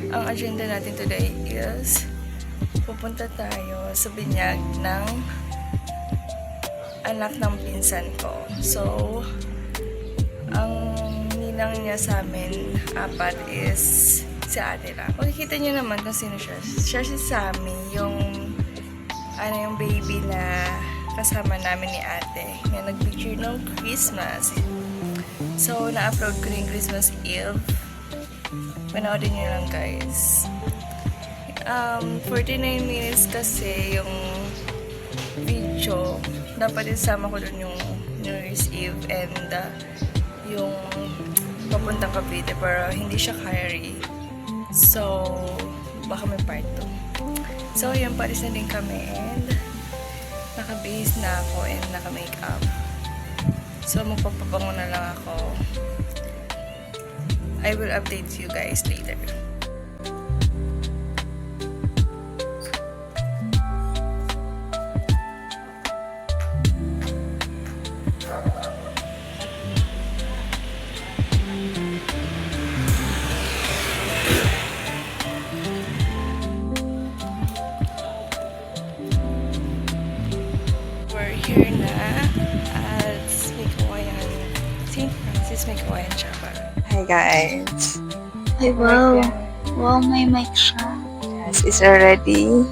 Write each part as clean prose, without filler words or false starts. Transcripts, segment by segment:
Ang agenda natin today is pupunta tayo sa binyag ng anak ng pinsan ko. So, ang ninang niya sa amin, apat, is si ate lang. Makikita niyo naman kung sino siya. Siya si Sammy, yung baby na kasama namin ni ate na nagpicture ng Christmas. So, na-upload ko rin Christmas Eve. Panoodin niyo lang, guys. 49 minutes kasi yung video. Dapat isama ko dun yung New Year's Eve and yung papuntang Cavite, pero hindi siya carry. So, baka may part 2. So, yun, palis na din kami and naka-base na ako and naka-makeup. So, magpapabango na lang ako. I will update you guys later. We're here na at Mikawayan, St. Francis Mikawayan Chapel. Hi guys! Ay, wow. Wow, may mic siya. Yes, it's already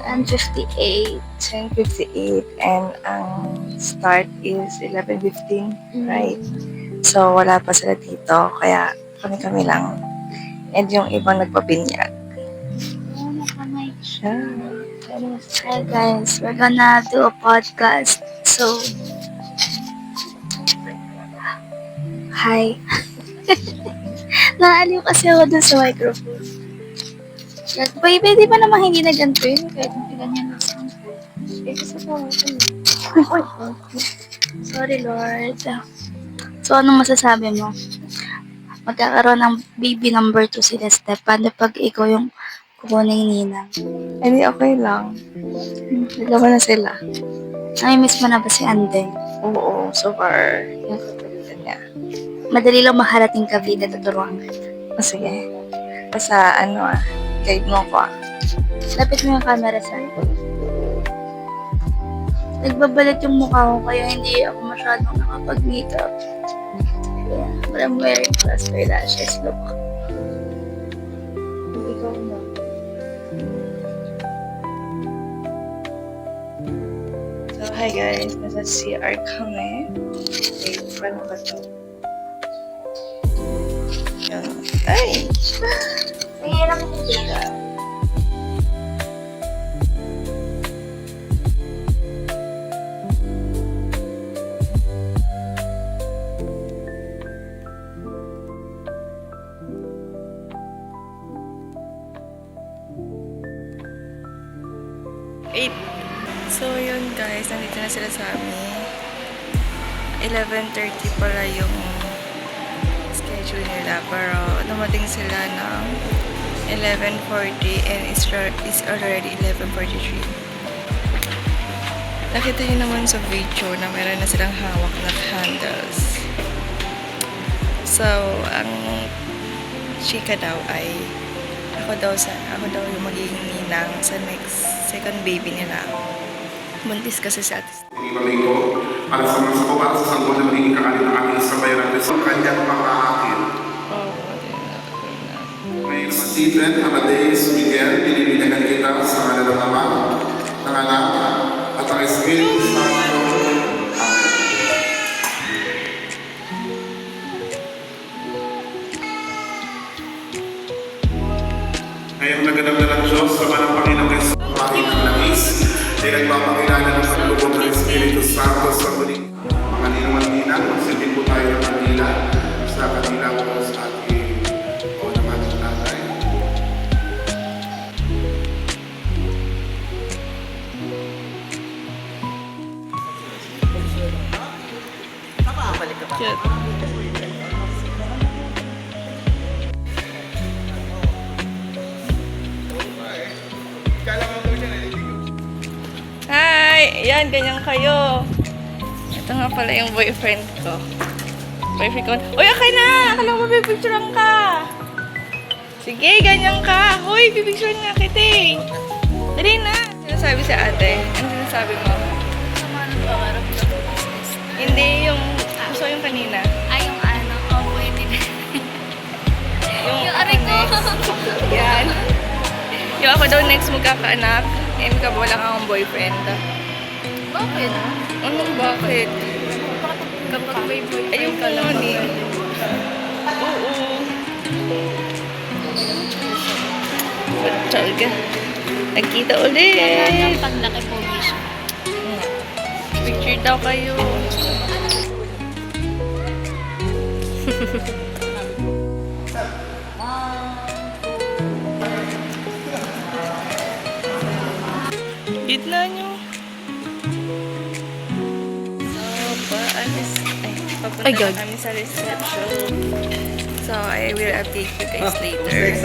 And 58. 10:58 and ang start is 11:15, right? So, wala pa sila dito, kaya kami lang. And yung ibang nagpabinyag. Oh, naka-mic siya. Siya. Hi guys, we're gonna do a podcast. So, hi. Naaliw kasi ako dun sa microphone. Baby, di ba naman hindi na ganito yun? Kahit hindi ganyan na sound. Sorry, Lord. So, anong masasabi mo? Magkakaroon ng baby number 2 si Steph. Paano pag ikaw yung kukunin ninang? Hindi, okay lang. Dalawa na sila. Nami-miss mo na ba si Ande? Oo, so far, yung kapalitan niya. Madali lang makarating Cavite, tuturuan ka. O sige. Basta guide mo ko. Lapit mo yung camera sa akin. Nagbabalat yung mukha ko kaya hindi ako masyadong nakapag-makeup. Yeah, but I'm wearing plaster lashes. Look. Ikaw na. So, hi guys. Nasa CR kami. Okay, paano ba ito? Yan. Ay! Mahirap ko dito. So, yun guys. Nandito na sila sa amin. 11:30 pala yung schedule nila. Pero, dumating sila ng 11:40 and it's already 11:43. Nakita niyo naman sa video na meron na silang hawak na candles. So, ang chika daw ay ako daw yung magiging ninang sa next second baby nila. Buntis kasi sa atin. Ibalik ko para sa mga sako, para sa sanggol na magiging kaanin ng ating sabayan at sa kanyang makakakit. May naman si Trent Amadeus Miguel, pinililagan kita sa ngalan ng Ama, ng Anak, at ang Espiritu Santo. Amen. Ngayong naganap na ng Diyos sa manang Panginoong Yesus, ng langis, ay nagpapakilala ng paglubog ng Espiritu Santo sa muling mga ninong at ninang. Magsilbing po tayo ng kanila sa kanila po sa ating o ng ating tatay. Cute. Hi! Yan, ganyan kayo. Ito nga pala yung boyfriend ko. Boyfriend ko. Uy, okay na! Akala mo may picturean ka! Sige, ganyan ka. Hoy, pipicture nga kita eh. Dali na. Sinasabi si ate. Ano sinasabi mo? Sama ng pangarap ng business. Hindi yung... Gusto yung kanina. Ay, yung ano, oh, pwede na. Yung aray ko. Yan. Yung ako daw next magkakaanak. Eh, wala kang boyfriend. Bakit? Anong bakit? Kapag may boyfriend Ayun ka lang eh. Oo. Talaga. Nagkita ulit. paglaki po, Misha. Picture daw kayo. Gitna nyo. So, paalis. Papunta na kami sa reception. So, I will update you guys later.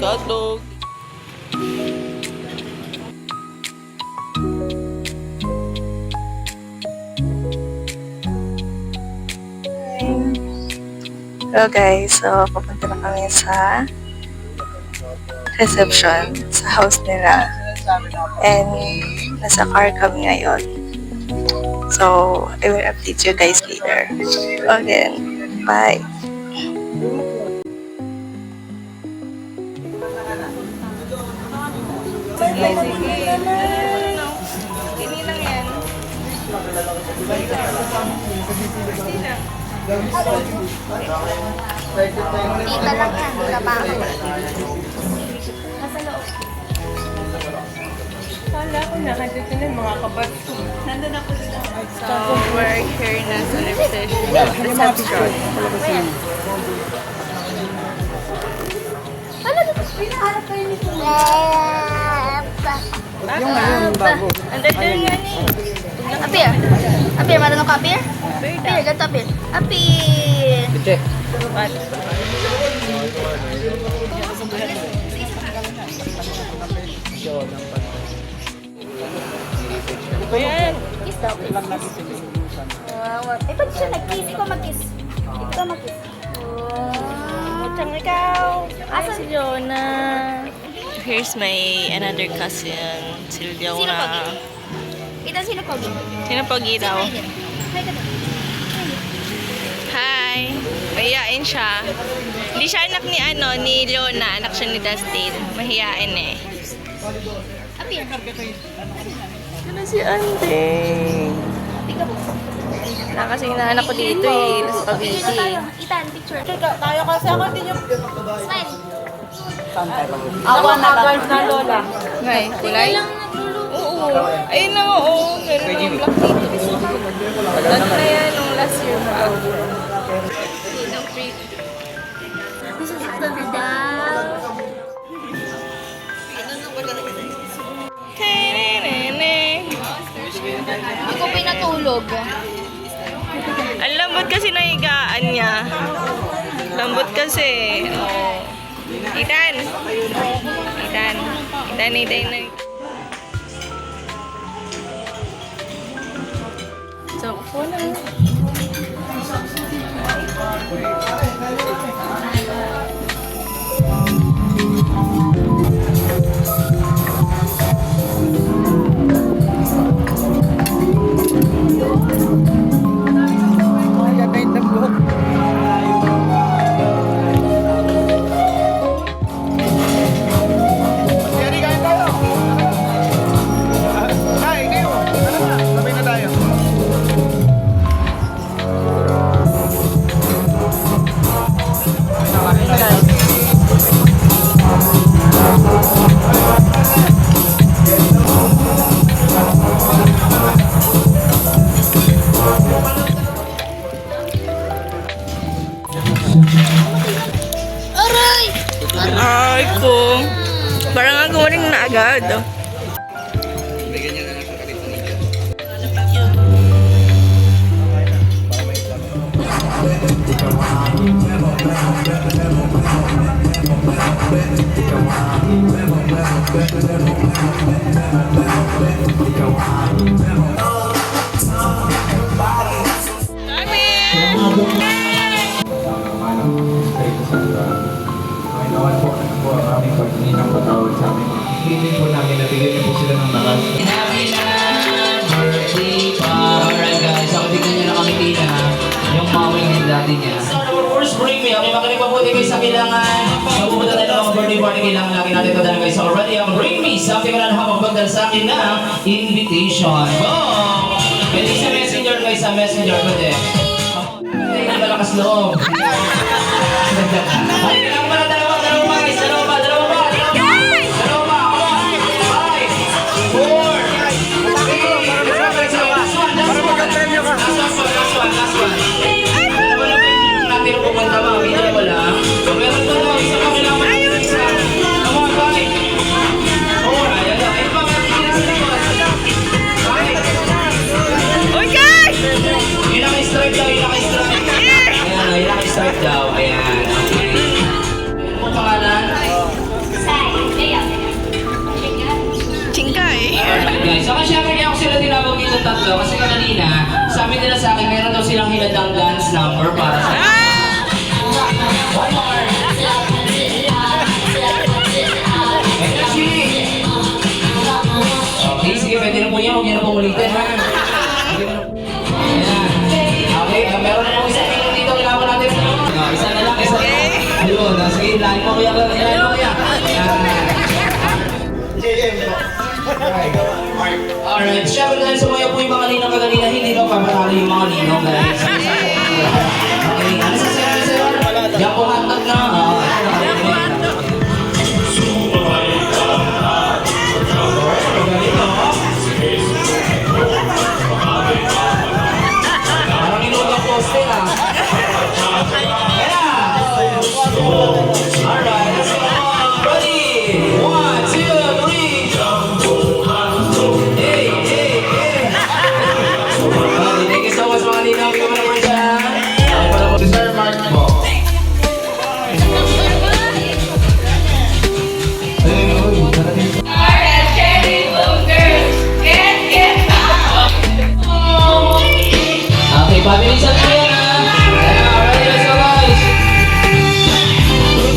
Katog. Hello guys, so papunta na kami sa reception sa house nila and nasa car kami ngayon. So, I will update you guys later. Again, bye! Sige. Kini lang yan. Tita lang yan, wala pa ako. Kala ko nakandito na mga kabag ko. Nandun ako sila. So, we're here na sa reception. Ano dito? Pinaharap kayo nito. Yung ngayon, bago. Andito nga ni. Apir. Apir, marunong ka, Apir? Apir, ganito, Apir. Apir. What? Ayan. Kiss daw, please. Ito siya nag-kiss. Ikaw mag-kiss. Ikaw mag-kiss. Tang ikaw. Asan? Si Jonah. Here's my another cousin, Silvia. Sino pogi? Ito sino pogi? Sino pogi daw? Hi ka daw. Hi. Mahiyain siya. Hindi siya anak ni ni Leona. Anak siya ni Dustin. Mahiyain eh. Apir. Ano si Ante? Tika po. Wala kasi inaanak ko dito eh. Nasa Picture Cavite. tayo. Itan, picture. Tayo kasi ako din yung Smile. awa na girls na lola. Ngay, kulay? Oo. Ayun na nga, oo. Meron ng black dito. Ano na yan, nung last year pa. Ang pretty. This is the dad. Hindi ko pinatulog. Ang lambot kasi na higaan niya. Lambot kasi. Oh. Itan. So, upo na. Ay ko. Parang nga gumaling na agad. din po namin na bigyan niyo po sila ng lakas. Happy na birthday pa. Alright guys, so tignan nyo na kami Tina, yung mawing din dati niya. So number 4 is bring me. Okay, makinig mabuti guys sa kailangan. Mapupunta tayo ng mga birthday party, kailangan lagi natin ito dahil guys. So already, bring me. Something na nakapagpagdal sa akin ng invitation. Go! Pwede sa messenger guys, sa messenger pwede. Hindi na malakas loob. Ay, kailangan pala dalawa guys. Dalawa pa. Dalawa pa. 5, 4, 3, last one. Last one. Dalawa na ba yung natin pupunta ba? Okay, dalawa lang. So, meron to lang. Isa pa kailangan mo natin isa. Come on, 5, 4. Ayan na. Ayun pa, meron din sa likod. 5. Okay! Yun naka-strike daw. Ayan, yun naka-strike daw. Ayan, okay. Ano ang pangalan? Chingkay. Alright guys, saka syempre kaya ako sila tinawag dito tatlo kasi kanina, sabi nila sa akin meron daw silang hiladang dance number para sa One more! Energy! Okay, sige, pwede na po yan, huwag niyo na pong ulitin ha. Ayan. Okay, meron na po isang minute dito, kailangan natin. Isa na lang, isa na lang. Ayun, sige, ilahin mo kuya. Alright, syempre dahil sumaya po yung mga ninong kaganina, hindi daw pamatalo yung mga ninong guys. Okay, ano sa sir? Diyan po hotdog na. Parang nilugang poste ah. Alright, let's go. Ready? 1, 2, 3. Hey! Thank you so much mga ninong. Bigyan mo naman siya. Si Sir Mark po. Okay, pabilisan mo yan ha. Ready, let's go guys.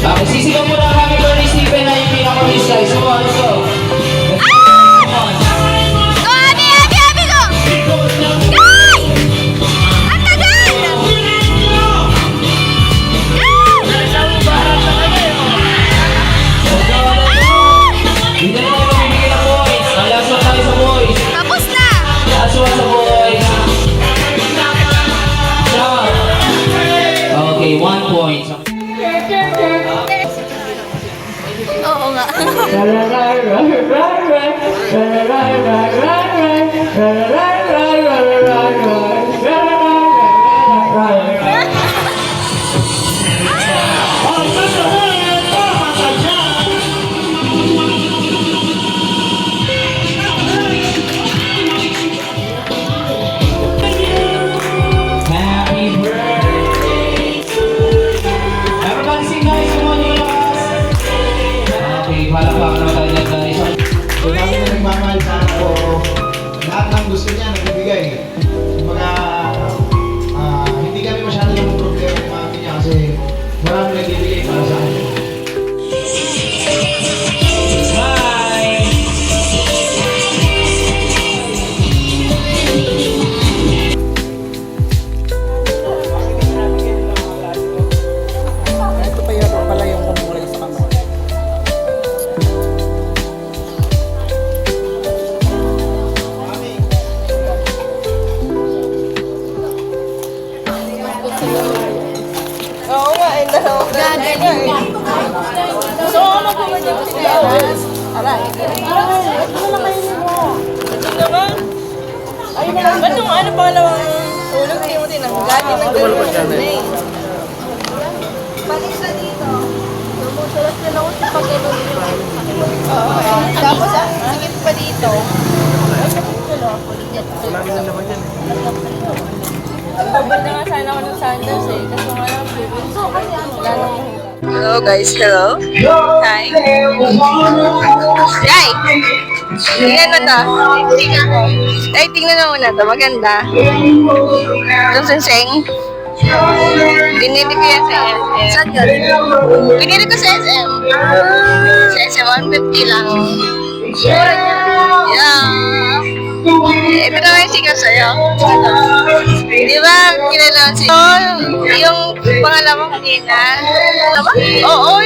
Okay, sisigaw mo na happy birthday Stephen na yung pinaka-miss guys. So, let's go. Come on. Hindi na tayo mabibigyan ng points. Ang last one tayo sa boys. Tapos na! Last one sa boys. Stop. Okay, 1 point. Oo nga. Happy birthday. Everybody sing guys, come on yung lakas. Okay, palakpakan naman tayo dyan guys. So, namin na nagmamahal sa ako. Lahat ng gusto niya, nagbibigay. Kumbaga, hindi kami masyado ng problema ng mga kanya kasi marami nagbibigay para sa akin. Bye. Ito pa yun pala yung kumulay sa kamay. Oo nga, yung dalawa. Gusto ko mag-kumulay yung sigawas. Aray. Ito na kayo mo. Ito naman. Ayun na lang. Ba't yung ano pangalawang tulog? Hindi mo tinanggal. Tinanggal mo na eh. Balik sa dito. Tumutulas na ako sa pag-ibig. Oo. Tapos sikip pa dito. Babad na nga sana ako ng sandals eh. Kaso nga lang, wala nang Hello guys, hello. Hi. Hi. Tingnan mo to. Ay, tingnan mo muna to. Maganda. Itong senseng. Binili ko yan sa SM. Saan yun? Binili ko sa SM. Sa SM, 150 lang. Yeah. Ito na yung sikat sa'yo. Di ba? Kilala si... yung pangalawa kanina. Tama? Oo.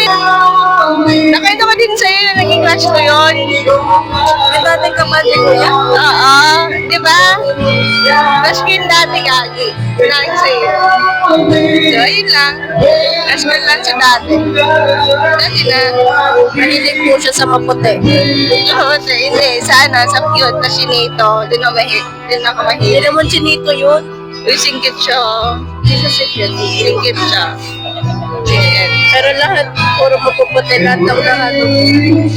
Nakita ko din sa'yo na naging crush ko yun. Yung dating kapatid ko yan? Oo. Di ba? Crush ko yung dati kagi. Lagi sa'yo. So, ayun lang. Crush ko lang sa dati. Dati na. Mahilig po siya sa maputi. Maputi? Hindi. Sana. Sa cute na sinito. Doon ako mahilig. Hindi naman sinito yun. Uy, singkit siya. Hindi siya singkit. Singkit siya. Singkit. Pero lahat, puro mapuputi. Lahat ng lahat.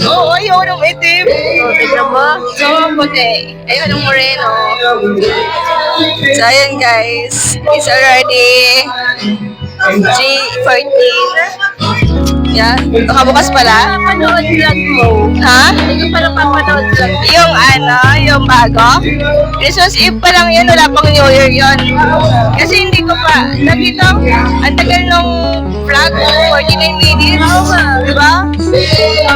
Oo, ayaw ng itim. Tignan mo. So, puti. Ayaw ng moreno. So, ayan guys. It's already G14. Yeah. Nakabukas pala? Papanood vlog mo. Ha? Hindi ko pala papanood vlog. Yung ano, yung bago? Christmas Eve pa lang yun, wala pang New Year yun. Kasi hindi ko pa, nakita, ang tagal nung vlog, 49 minutes. Oo nga. Diba?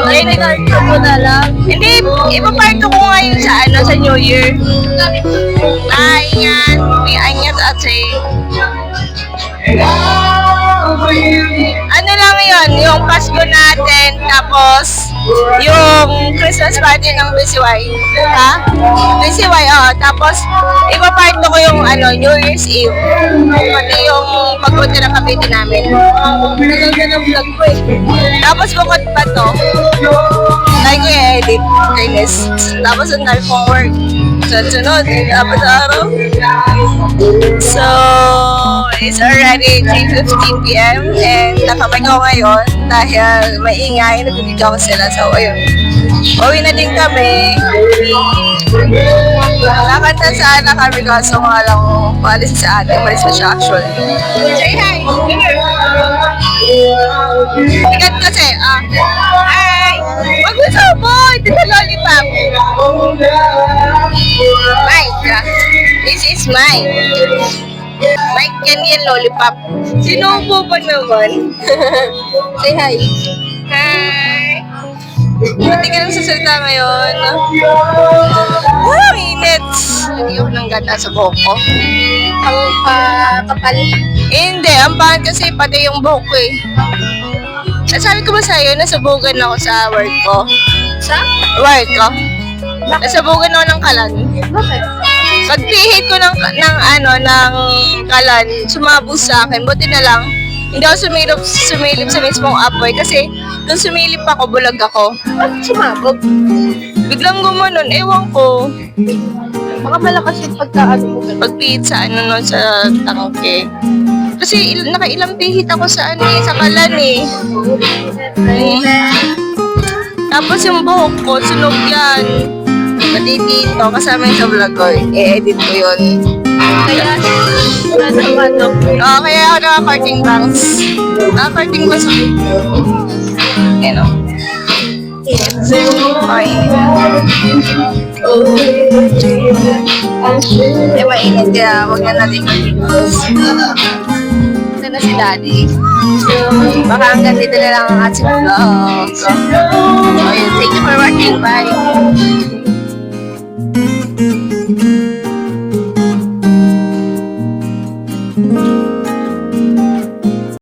Ay, nag-arto mo na lang. Hindi, ipaparto ko ngayon sa ano, sa New Year. Ayan, may anyat ate. Ano lang yun, yung Pasko natin, tapos yung Christmas party ng BCY. Ha? BCY, tapos ipaparto ko yung ano, New Year's Eve. Pati yung pagpunta ng Cavite namin. Naganda ng vlog ko eh. Tapos bukod pa to, like ko i-edit, kainis. Tapos ang dami kong work. Sunod, dapat araw. So, it's already 3:15 p.m. and nakapag ko ngayon dahil maingay, nagbibigaw ko sila. So, ayun. Uwi na din kami. Nakanta sana kami kaso nga lang paalis sa atin. Malis na siya actually. Say hi! Tigat kasi, hi! Wag mo sabon! Ito na lollipop! Mike, this is Mike. Mike yan yan lollipop. Sino po ba naman? Say hi. Hi. Buti ka lang sasalita ngayon. Ang init. Hindi ako ng ganda sa buhok ko. Ang kapal. Hindi, ang pangit kasi pati yung buhok ko eh. Sabi ko ba sa'yo, nasabugan ako sa work ko? Sa? Work ko. Nasabugan ako ng kalan. Bakit? Pagpihit ko ng kalan, sumabog sa akin. Buti na lang, hindi ako sumilip sa mismong apoy kasi nung sumilip ako, bulag ako. Bakit sumabog? Biglang gumanon, ewan ko. Baka malakas yung pagpihit sa sa tangke. Kasi nakailang pihit ako sa sa kalan eh. Tapos yung buhok ko, sunog yan. Pati dito, kasama yung sa vlog ko, i-edit ko yun. Kaya, kaya ako naka-parting bangs. Naka-parting bangs. Ayan o. Okay. Hindi mainit kaya huwag na natin mag-iwas. Ito na si Daddy. Baka hanggang dito na lang ang ating vlog. So, thank you for watching. Bye!